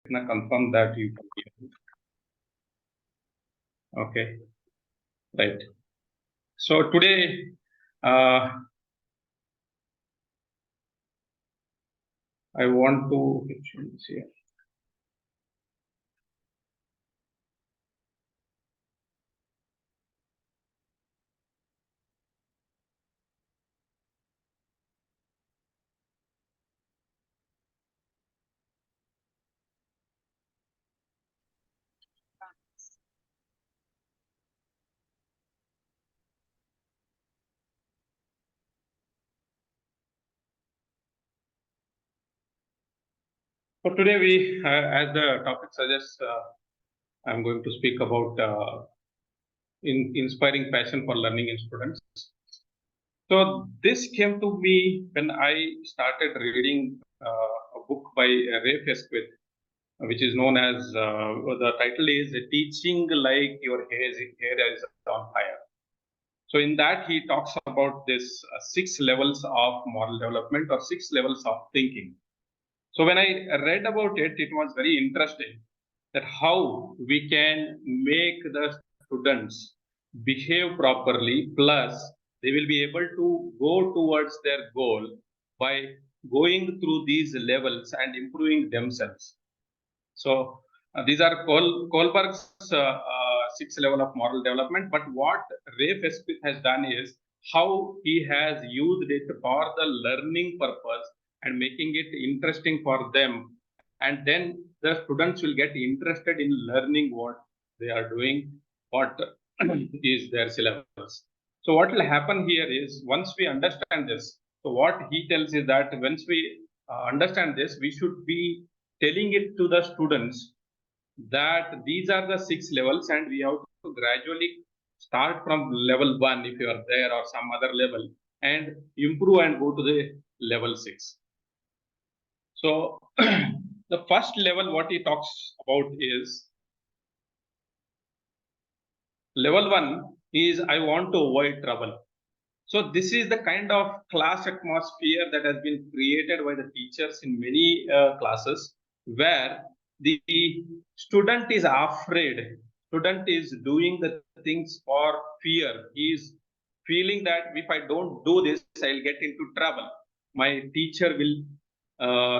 Now confirm that you can hear me. Okay, right. So today, I want to see. So today as the topic suggests, I'm going to speak about inspiring passion for learning in students. So this came to me when I started reading a book by Ray Fesquith, which is known as the title is "Teaching Like Your Hair is on Fire." So in that he talks about this 6 levels of moral development or 6 levels of thinking. So when I read about it, it was very interesting that how we can make the students behave properly, plus they will be able to go towards their goal by going through these levels and improving themselves. So these are Kohlberg's 6 level of moral development. But what Ray Fesquith has done is how he has used it for the learning purpose and making it interesting for them. And then the students will get interested in learning what they are doing, what is their syllabus. So what will happen here is once we understand this, so what he tells is that once we understand this, we should be telling it to the students that these are the 6 levels and we have to gradually start from level 1 if you are there or some other level and improve and go to the level 6. So the first level what he talks about is level 1 is I want to avoid trouble. So this is the kind of class atmosphere that has been created by the teachers in many classes where the student is afraid. Student is doing the things for fear. He is feeling that if I don't do this, I'll get into trouble. My teacher will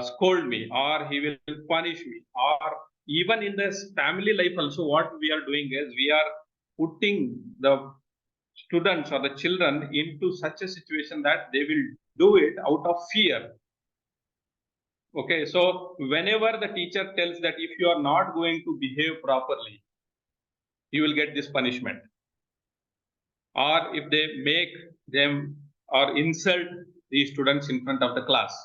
scold me or he will punish me. Or even in this family life also what we are doing is we are putting the students or the children into such a situation that they will do it out of fear. Okay, so whenever the teacher tells that if you are not going to behave properly, you will get this punishment. Or if they make them or insult the students in front of the class,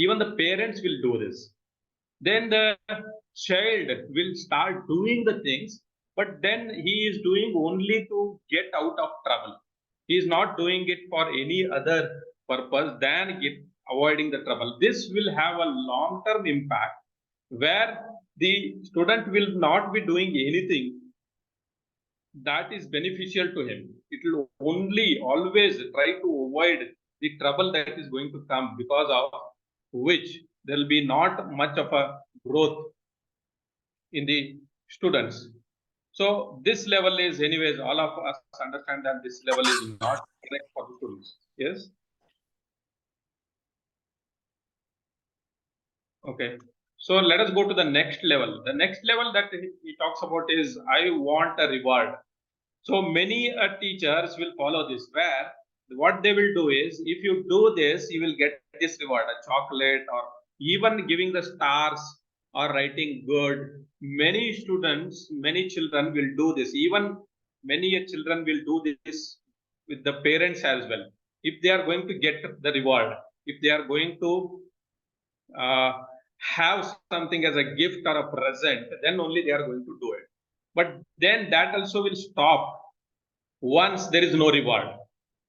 even the parents will do this. Then the child will start doing the things, but then he is doing only to get out of trouble. He is not doing it for any other purpose than avoiding the trouble. This will have a long-term impact where the student will not be doing anything that is beneficial to him. It will only always try to avoid the trouble that is going to come, because of which there will be not much of a growth in the students. So this level is, anyways, all of us understand that this level is not correct for the students. Yes. Okay. So let us go to the next level. The next level that he talks about is I want a reward. So many teachers will follow this, where what they will do is if you do this, you will get this reward, a chocolate, or even giving the stars or writing good. Many students, many children will do this. Even many children will do this with the parents as well. If they are going to get the reward, if they are going to uh, have something as a gift or a present, then only they are going to do it. But then that also will stop once there is no reward.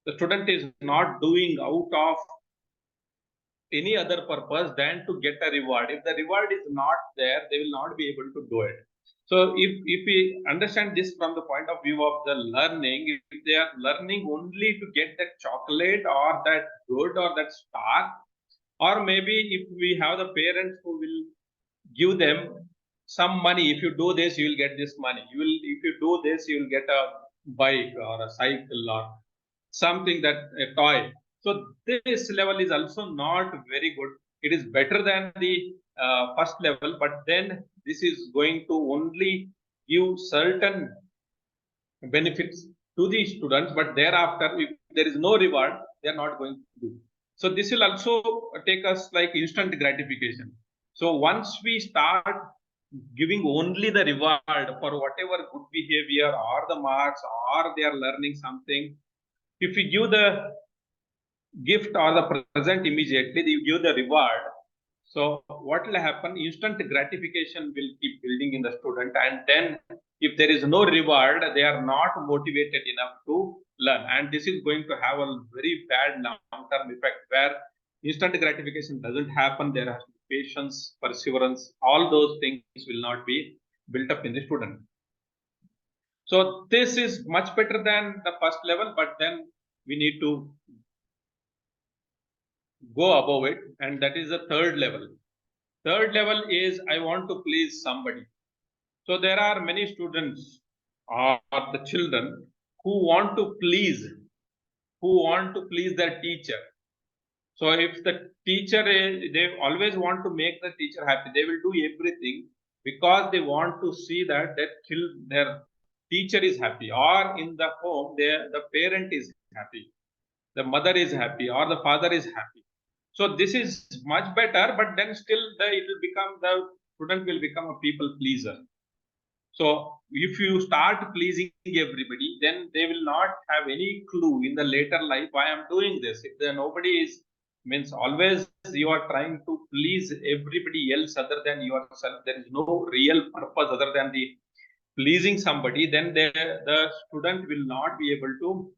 The student is not doing out of any other purpose than to get a reward. If the reward is not there, they will not be able to do it. So if we understand this from the point of view of the learning, if they are learning only to get that chocolate or that good or that star, or maybe if we have the parents who will give them some money. If you do this, you will get this money. If you do this, you will get a bike or a cycle or something, that a toy. So this level is also not very good. It is better than the first level, but then this is going to only give certain benefits to the students, but thereafter, if there is no reward, they are not going to do. So this will also take us like instant gratification. So once we start giving only the reward for whatever good behavior or the marks or they are learning something, if we give the gift or the present immediately, you give the reward. So what will happen? Instant gratification will keep building in the student, and then if there is no reward, they are not motivated enough to learn, and this is going to have a very bad long-term effect where instant gratification doesn't happen. There has to be patience, perseverance. All those things will not be built up in the student. So this is much better than the first level, but then we need to go above it, and that is the third level. Third level is I want to please somebody. So there are many students or the children who want to please, their teacher. So if the teacher is, they always want to make the teacher happy. They will do everything because they want to see that their teacher is happy, or in the home, the parent is happy, the mother is happy, or the father is happy. So this is much better, but then still the student will become a people pleaser. So if you start pleasing everybody, then they will not have any clue in the later life why I'm doing this. If there nobody is, means always you are trying to please everybody else other than yourself. There is no real purpose other than the pleasing somebody. Then the student will not be able to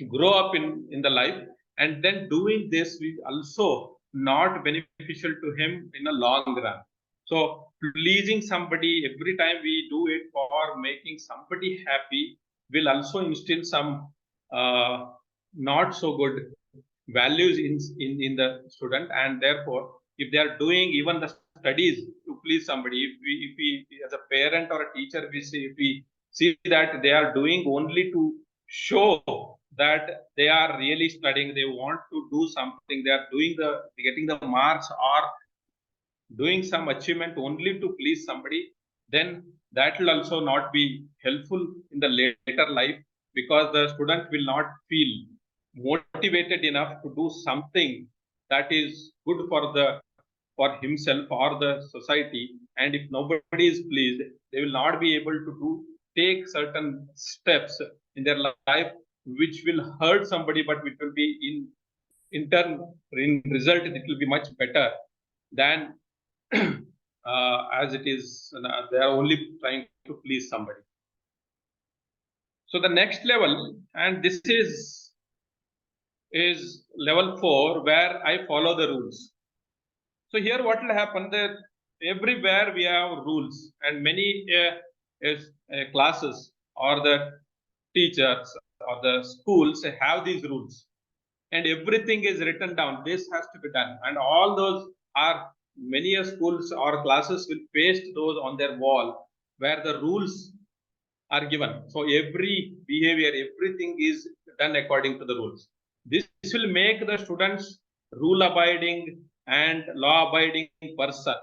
grow up in the life, and then doing this will also not beneficial to him in a long run. So pleasing somebody every time we do it for making somebody happy will also instill some not so good values in the student, and therefore if they are doing even the studies to please somebody, if we as a parent or a teacher, if we see that they are doing only to show that they are really studying, they want to do something, they are doing the getting the marks or doing some achievement only to please somebody, then that will also not be helpful in the later life, because the student will not feel motivated enough to do something that is good for himself or the society. And if nobody is pleased, they will not be able to take certain steps in their life which will hurt somebody, but which will be in turn, in result, it will be much better than as it is. They are only trying to please somebody. So the next level, and this is level 4, where I follow the rules. So here what will happen, that everywhere we have rules, and many classes or the teachers or the schools have these rules, and everything is written down. This has to be done, and all those are, many schools or classes will paste those on their wall where the rules are given. So every behavior, everything is done according to the rules. This will make the students rule abiding and law abiding person.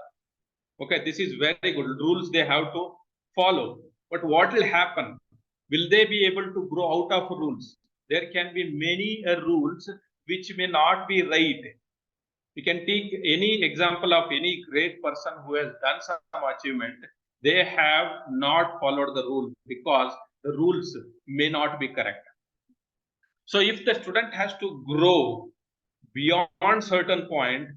Okay, this is very good. Rules they have to follow. But what will happen? Will they be able to grow out of rules? There can be many rules which may not be right. We can take any example of any great person who has done some achievement. They have not followed the rule because the rules may not be correct. So if the student has to grow beyond certain point,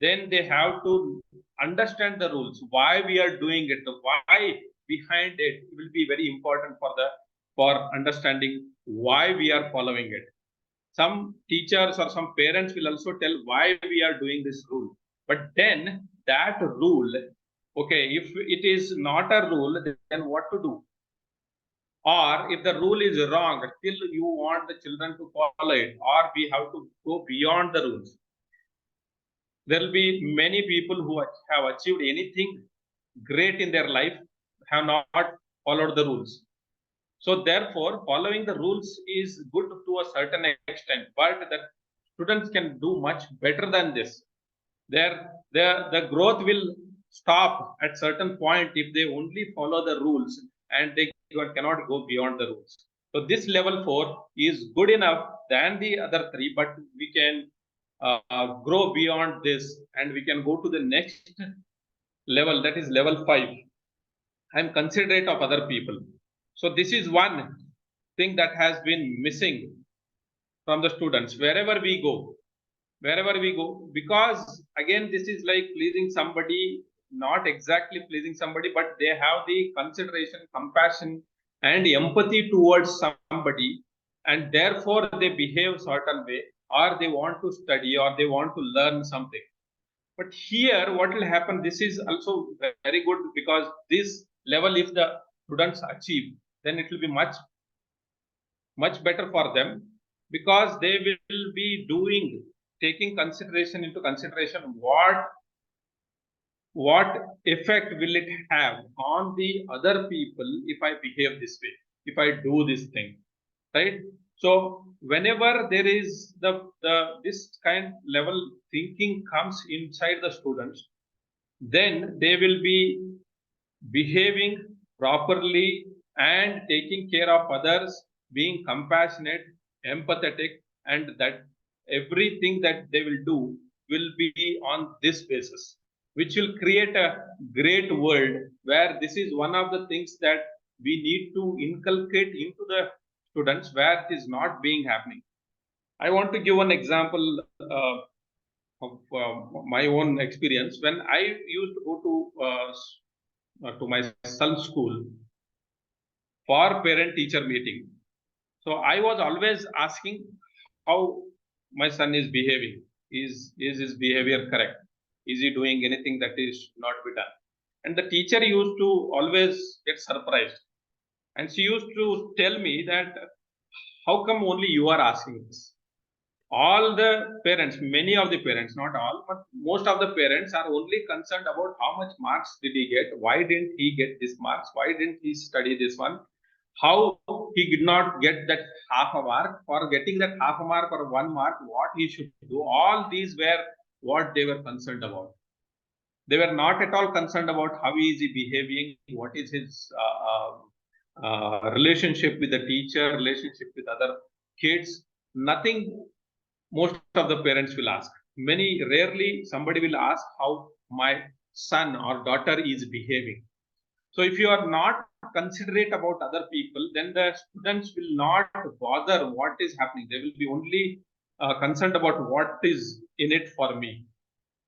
then they have to understand the rules, why we are doing it, the why behind it will be very important for understanding why we are following it. Some teachers or some parents will also tell why we are doing this rule, but then that rule, okay, if it is not a rule, then what to do? Or if the rule is wrong, still you want the children to follow it, or we have to go beyond the rules. There will be many people who have achieved anything great in their life have not followed the rules. So therefore, following the rules is good to a certain extent, but the students can do much better than this. The growth will stop at certain point if they only follow the rules and they cannot go beyond the rules. So this level 4 is good enough than the other three, but we can grow beyond this and we can go to the next level, that is level 5. I'm considerate of other people. So this is one thing that has been missing from the students wherever we go, because again, this is like pleasing somebody, not exactly pleasing somebody, but they have the consideration, compassion, and empathy towards somebody, and therefore they behave certain way, or they want to study, or they want to learn something. But here, what will happen? This is also very good, because this level, if the students achieve, then it will be much better for them, because they will be taking consideration into consideration what effect will it have on the other people if I behave this way, if I do this thing, right? So whenever there is the this kind level thinking comes inside the students, then they will be behaving properly and taking care of others, being compassionate, empathetic, and that everything that they will do will be on this basis, which will create a great world where this is one of the things that we need to inculcate into the students where it is not being happening. I want to give one example of my own experience. When I used to go to my son's school for parent-teacher meeting, so I was always asking how my son is behaving. Is his behavior correct? Is he doing anything that is not be done? And the teacher used to always get surprised, and she used to tell me that, how come only you are asking this? All the parents, many of the parents, not all, but most of the parents are only concerned about how much marks did he get, why didn't he get this marks, why didn't he study this one, how he did not get that half a mark, for getting that half a mark or 1 mark, what he should do. All these were what they were concerned about. They were not at all concerned about how is he behaving, what is his relationship with the teacher, relationship with other kids. Nothing most of the parents will ask. Rarely somebody will ask how my son or daughter is behaving. So if you are not considerate about other people, then the students will not bother what is happening. They will be only concerned about what is in it for me.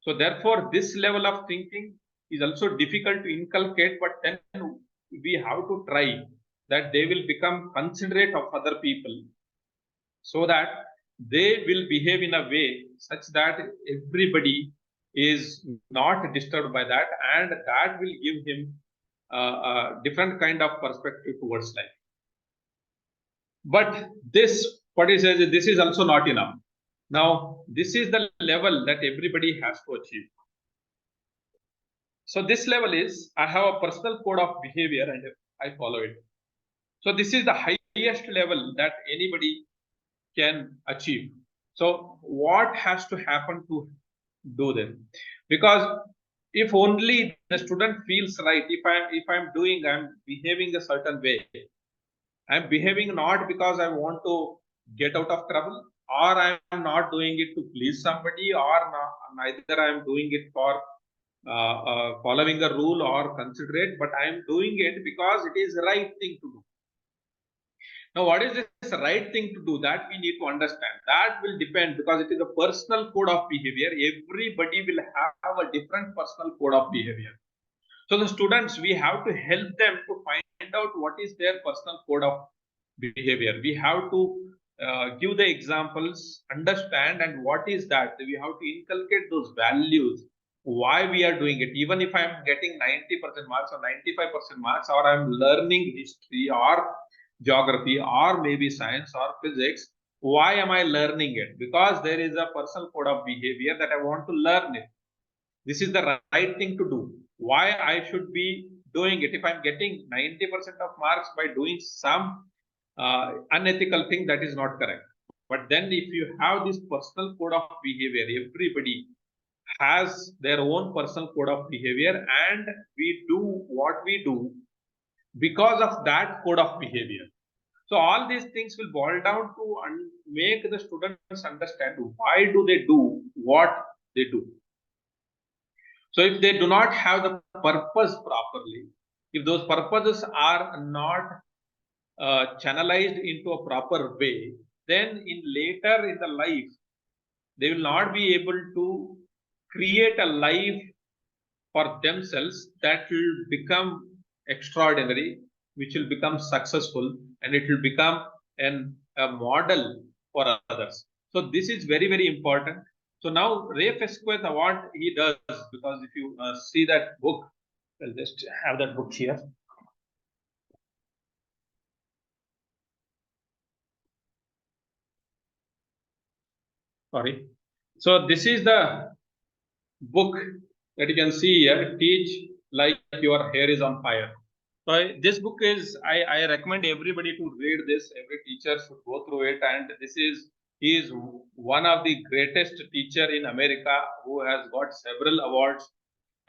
So therefore, this level of thinking is also difficult to inculcate, but then we have to try that they will become considerate of other people, so that they will behave in a way such that everybody is not disturbed by that, and that will give him a different kind of perspective towards life. But this, what he says, this is also not enough. Now, this is the level that everybody has to achieve. So this level is, I have a personal code of behavior and I follow it. So this is the highest level that anybody can achieve. So what has to happen to do this? Because if only the student feels right, if I'm behaving a certain way, I'm behaving not because I want to get out of trouble, or I'm not doing it to please somebody, or not, neither I'm doing it for following a rule or considerate, but I'm doing it because it is the right thing to do. Now, what is this right thing to do? That we need to understand. That will depend, because it is a personal code of behavior. Everybody will have a different personal code of behavior. So the students, we have to help them to find out what is their personal code of behavior. We have to give the examples, understand, and what is that. We have to inculcate those values, why we are doing it. Even if I'm getting 90% marks or 95% marks, or I'm learning history or geography or maybe science or physics, why am I learning it? Because there is a personal code of behavior that I want to learn it. This is the right thing to do. why I should be doing it. If I'm getting 90% of marks by doing some unethical thing, that is not correct. But then if you have this personal code of behavior, everybody has their own personal code of behavior, and we do what we do because of that code of behavior. So all these things will boil down to make the students understand why do they do what they do. So if they do not have the purpose properly, if those purposes are not channelized into a proper way, then in later in the life, they will not be able to create a life for themselves that will become extraordinary, which will become successful, and it will become a model for others. So this is very, very important. So now Ray Fesquez, what he does, because if you see that book, I'll just have that book here. Sorry. So this is the book that you can see here, Teach Like Your Hair is on Fire. So this book is, I recommend everybody to read this. Every teacher should go through it. And he is one of the greatest teacher in America who has got several awards.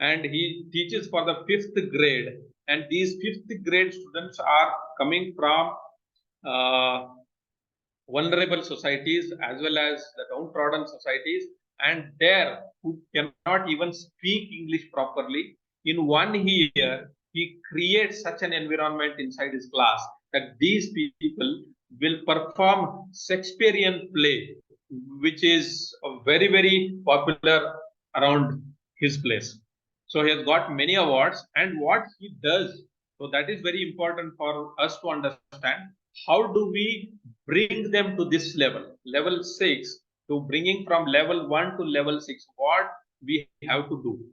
And he teaches for the 5th grade. And these 5th grade students are coming from uh, vulnerable societies as well as the downtrodden societies, and there who cannot even speak English properly. In 1 year, he creates such an environment inside his class that these people will perform Shakespearean play, which is very, very popular around his place. So he has got many awards, and what he does, so that is very important for us to understand. How do we bring them to this level 6, to bringing from level 1 to level 6, what we have to do?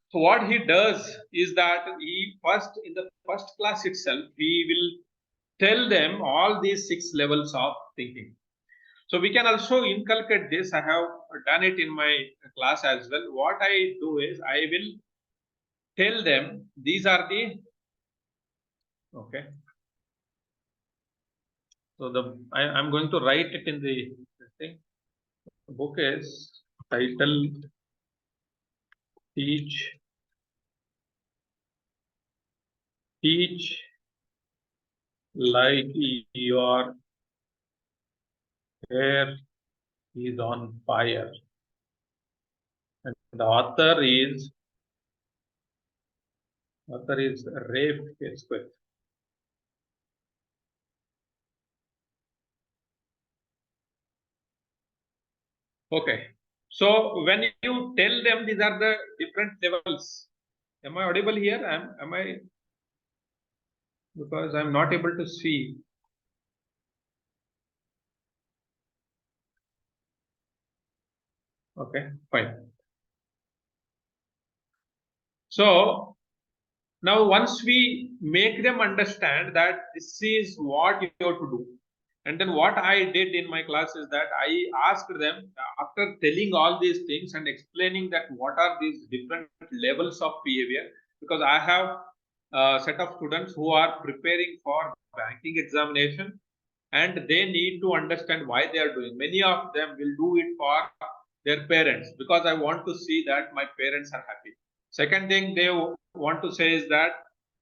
So what he does is that he first, in the first class itself, he will tell them all these 6 levels of thinking. So we can also inculcate this. I have done it in my class as well. What I do is I will tell them these are the, okay. So I'm going to write it in the thing. The book is titled Teach Like Your Hair is on Fire. And the author is Ray Fesquez. Okay. So when you tell them these are the different levels, am I audible here? Am I? Because I'm not able to see. Okay, fine. So now once we make them understand that this is what you have to do, and then what I did in my class is that I asked them, after telling all these things and explaining that what are these different levels of behavior, because I have a set of students who are preparing for banking examination, and they need to understand why they are doing. Many of them will do it for their parents, because I want to see that my parents are happy. Second thing they want to say is that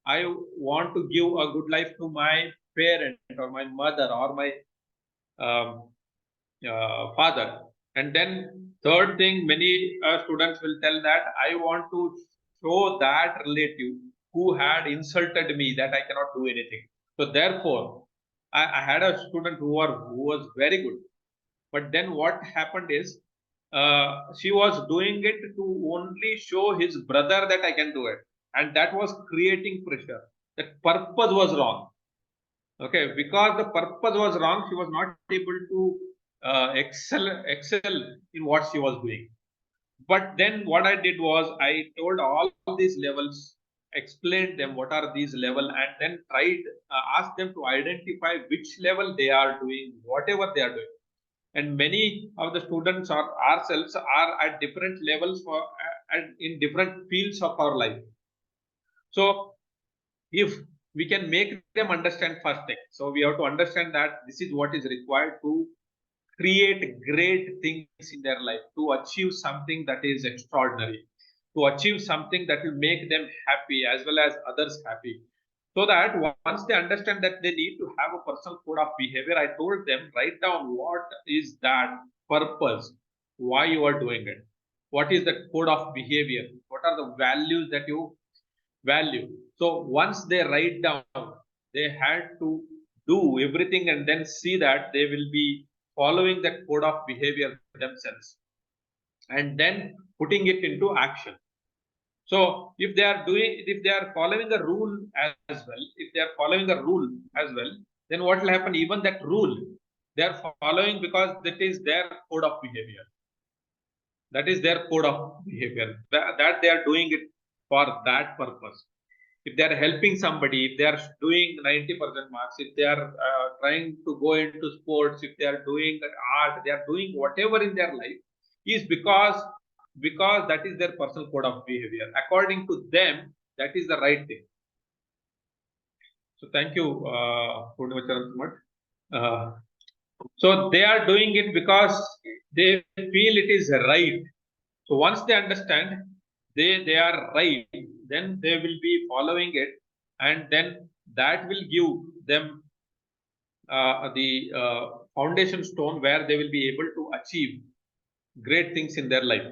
I want to give a good life to my parent or my mother or my um, father. And then third thing, many students will tell that I want to show that relative who had insulted me that I cannot do anything. So therefore, I had a student who was very good. But then what happened is she was doing it to only show his brother that I can do it. And that was creating pressure. That purpose was wrong. Okay, because the purpose was wrong, she was not able to excel in what she was doing. But then what I did was I told all these levels, explained them what are these level, and then tried asked them to identify which level they are doing, whatever they are doing. And many of the students or ourselves are at different levels for in different fields of our life. So if we can make them understand first thing, so we have to understand that this is what is required to create great things in their life, to achieve something that is extraordinary, to achieve something that will make them happy as well as others happy. So that once they understand that they need to have a personal code of behavior, I told them, write down what is that purpose, why you are doing it, what is the code of behavior, what are the values that you value. So once they write down, they had to do everything and then see that they will be following that code of behavior themselves and then putting it into action. So if they are doing, if they are following a rule as well, if they are following a rule as well, then what will happen? Even that rule they are following because that is their code of behavior. That is their code of behavior. That they are doing it for that purpose. If they are helping somebody, if they are doing 90% marks, if they are trying to go into sports, if they are doing art, they are doing whatever in their life, is because that is their personal code of behavior. According to them, that is the right thing. So thank you, Purnima. So they are doing it because they feel it is right. So once they understand they are right, then they will be following it, and then that will give them the foundation stone where they will be able to achieve great things in their life.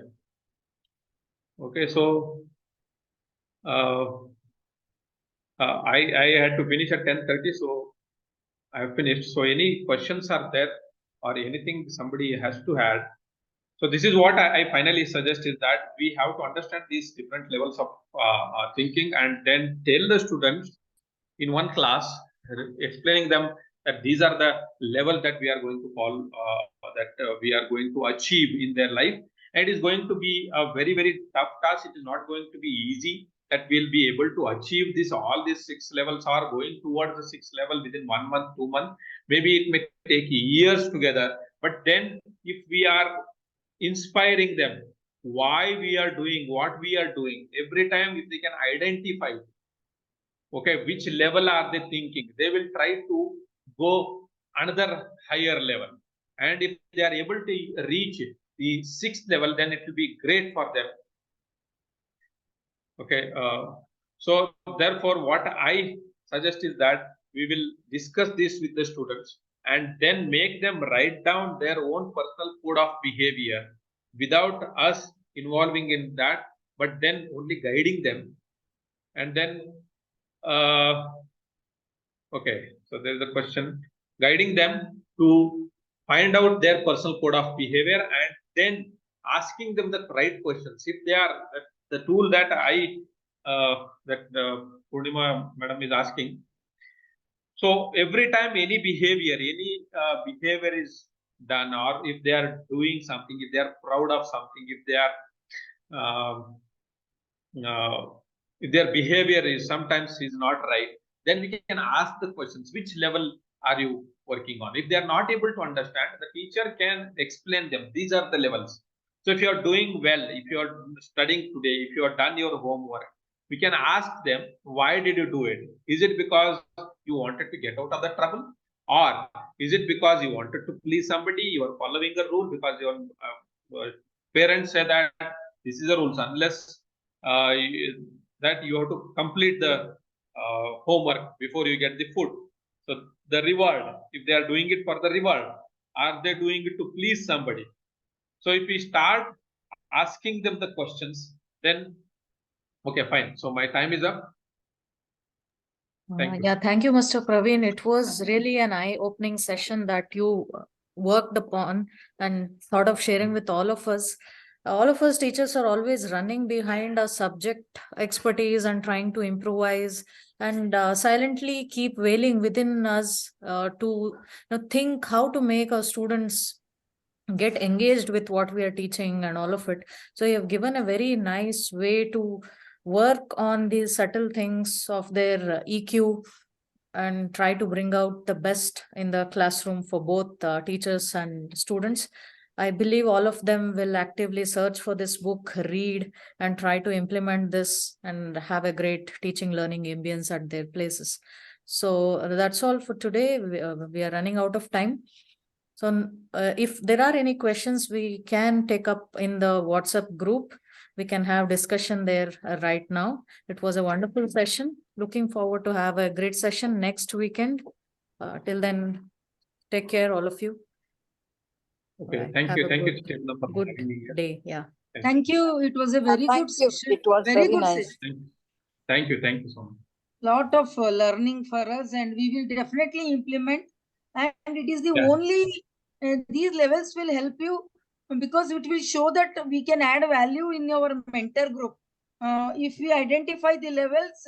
Okay, so uh, I had to finish at 10:30, so I have finished. So any questions are there or anything somebody has to add? So this is what I finally suggest is that we have to understand these different levels of thinking and then tell the students in one class, explaining them that these are the level that we are going to follow, that we are going to achieve in their life. And it is going to be a very, very tough task. It is not going to be easy that we'll be able to achieve this. All these 6 levels are going towards the 6th level within 1 month, 2 months. Maybe it may take years together. But then if we are inspiring them why we are doing what we are doing, every time if they can identify, okay, which level are they thinking, they will try to go another higher level, and if they are able to reach the 6th level, then it will be great for them. Okay, so therefore what I suggest is that we will discuss this with the students and then make them write down their own personal code of behavior without us involving in that, but then only guiding them. And then uh, okay, so there is a question, guiding them to find out their personal code of behavior and then asking them the right questions. If they are the tool that that Purnima madam is asking. So every time any behavior is done, or if they are doing something, if they are proud of something, if they are um, uh, if their behavior is sometimes is not right, then we can ask the questions, which level are you working on? If they are not able to understand, the teacher can explain them, these are the levels. So if you are doing well, if you are studying today, if you have done your homework, we can ask them, why did you do it? Is it because you wanted to get out of the trouble, or is it because you wanted to please somebody, you are following a rule because your parents say that this is the rules, unless uh, that you have to complete the homework before you get the food. So the reward, if they are doing it for the reward, are they doing it to please somebody? So if we start asking them the questions, then okay, fine. So my time is up. Thank you. Yeah, thank you, Mr. Praveen. It was really an eye-opening session that you worked upon and thought of sharing with all of us. All of us teachers are always running behind our subject expertise and trying to improvise and silently keep wailing within us to think how to make our students get engaged with what we are teaching and all of it. So you have given a very nice way to work on these subtle things of their EQ and try to bring out the best in the classroom for both teachers and students. I believe all of them will actively search for this book, read, and try to implement this and have a great teaching learning ambience at their places. So that's all for today. We are running out of time. So if there are any questions, we can take up in the WhatsApp group. We can have discussion there right now. It was a wonderful session. Looking forward to have a great session next weekend. Till then, take care, all of you. Okay, Bye. thank Have you. a Thank you, good- Chitla, for Good having me here. day. Yeah. Thank you. It was a very Thank good you. session. It was very good nice. session. Thank you. Thank you so much. Lot of learning for us, and we will definitely implement. And it is the Yeah. only these levels will help you, because it will show that we can add value in our mentor group. If we identify the levels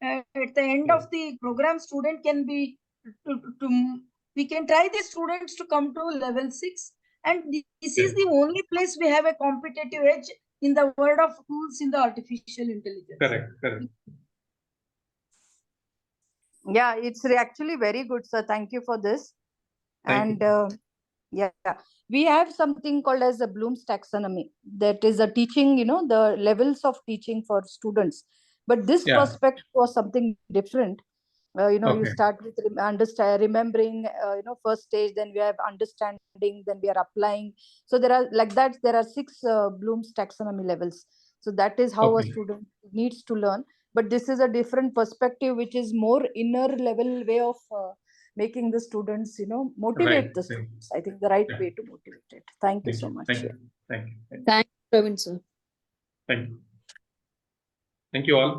at the end Yeah. of the program, student can be we can try the students to come to level 6, and this is the only place we have a competitive edge in the world of tools in the artificial intelligence. Correct. Yeah, it's actually very good, sir. Thank you for this. Thank And yeah, we have something called as a Bloom's taxonomy. That is a teaching, the levels of teaching for students. But this Yeah. prospect was something different. You Okay. start with remembering, first stage, then we have understanding, then we are applying. So there are like that, there are 6 Bloom's taxonomy levels. So that is how a Okay. student needs to learn. But this is a different perspective, which is more inner level way of making the students, motivate Right, the right. students. I think the right Yeah. way to motivate it. Thank you so much. Thank you. Thank you. Thank you, Praveen, sir. Thank you. Thank you all.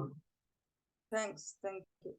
Thanks. Thank you.